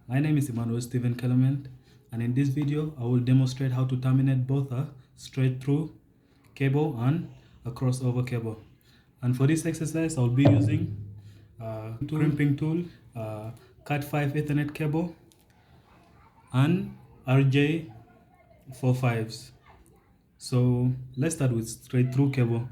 My name is Emmanuel Stephen Clement, and in this video I will demonstrate how to terminate both a straight through cable and a crossover cable. And for this exercise I'll be using crimping tool, Cat 5 Ethernet cable and RJ45s. So let's start with straight through cable.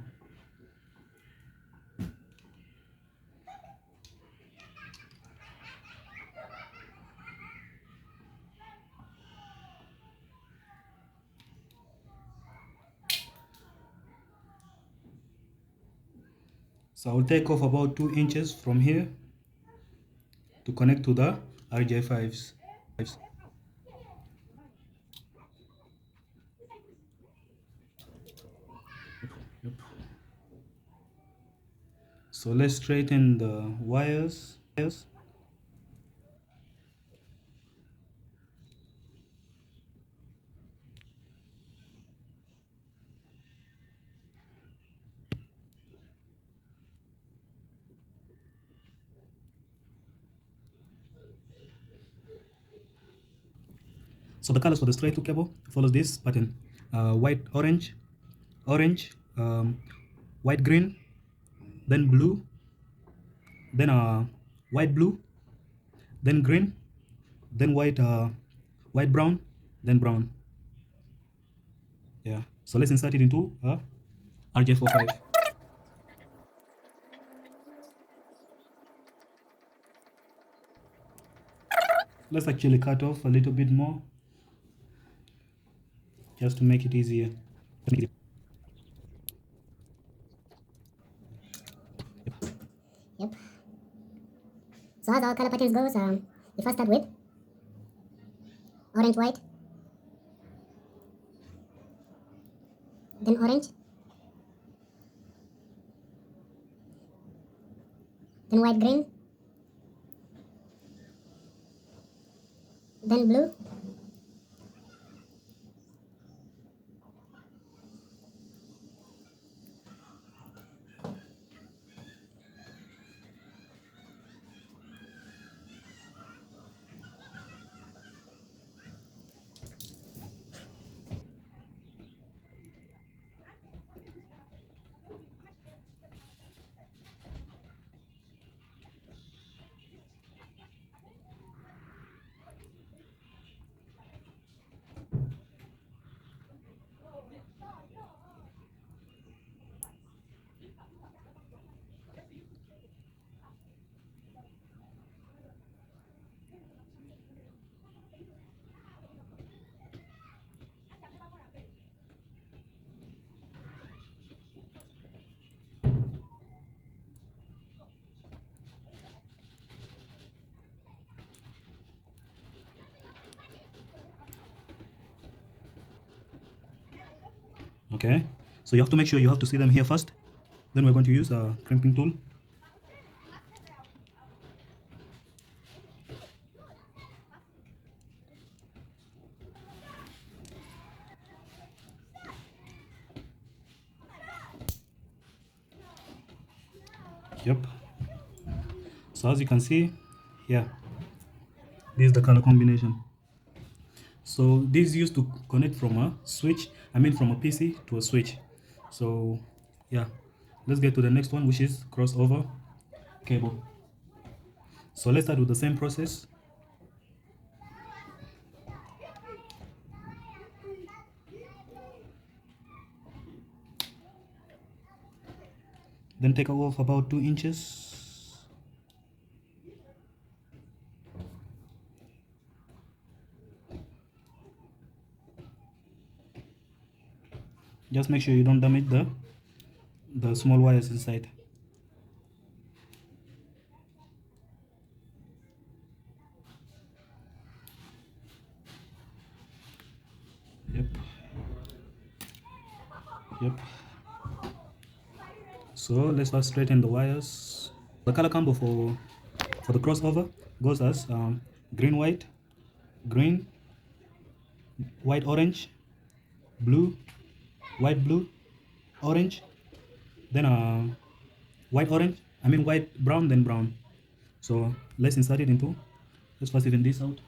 So I'll take off about 2 inches from here to connect to the RJ5s. Yep. So let's straighten the wires. So the colors for the straight through cable follows this pattern: white, orange, orange, white, green, then blue, then white, blue, then green, then white, white, brown, then brown. Yeah. So let's insert it into RJ45. Let's actually cut off a little bit more just to make it easier. Yep. So as our color patterns goes, we first start with orange white, then orange, then white green, then blue, Okay. So you have to make sure you have to see them here first. Then we're going to use a crimping tool. Yep. So as you can see, yeah, this is the color combination. So this is used to connect from a switch, from a PC to a switch. So yeah, let's get to the next one, which is crossover cable. So let's start with the same process. Then take off about 2 inches. Just make sure you don't damage the small wires inside. Yep. Yep. So let's first straighten the wires. The color combo for the crossover goes as green white, green, white orange, blue, white blue, orange, then white orange, white brown, then brown. So let's insert it into Let's first even this out.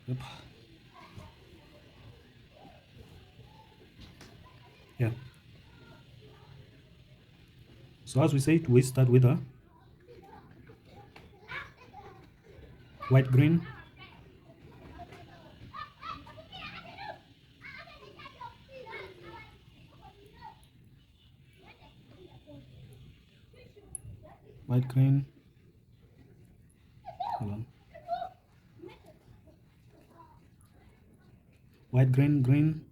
Yep. Yeah. So as we said, we start with a white green, white green. Hold on. White green, green,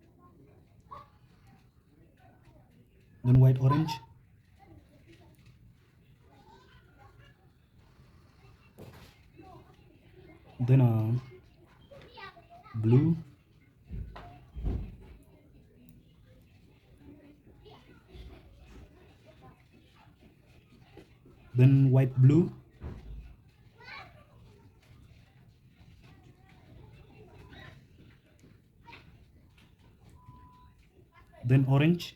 then white orange, then blue, then white blue, then orange,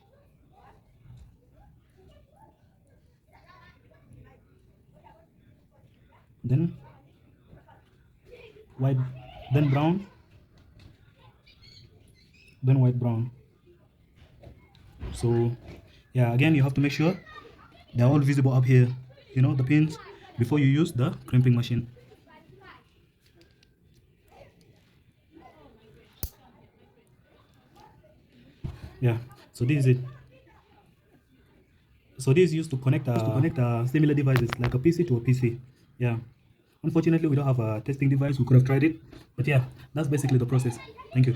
then white, then brown, then white brown. So yeah, again you have to make sure they're all visible up here, you know, the pins, before you use the crimping machine. Yeah, so this is it. So this is used to connect similar devices like a PC to a PC. Yeah, unfortunately we don't have a testing device. We could have tried it, but yeah, that's basically the process. Thank you.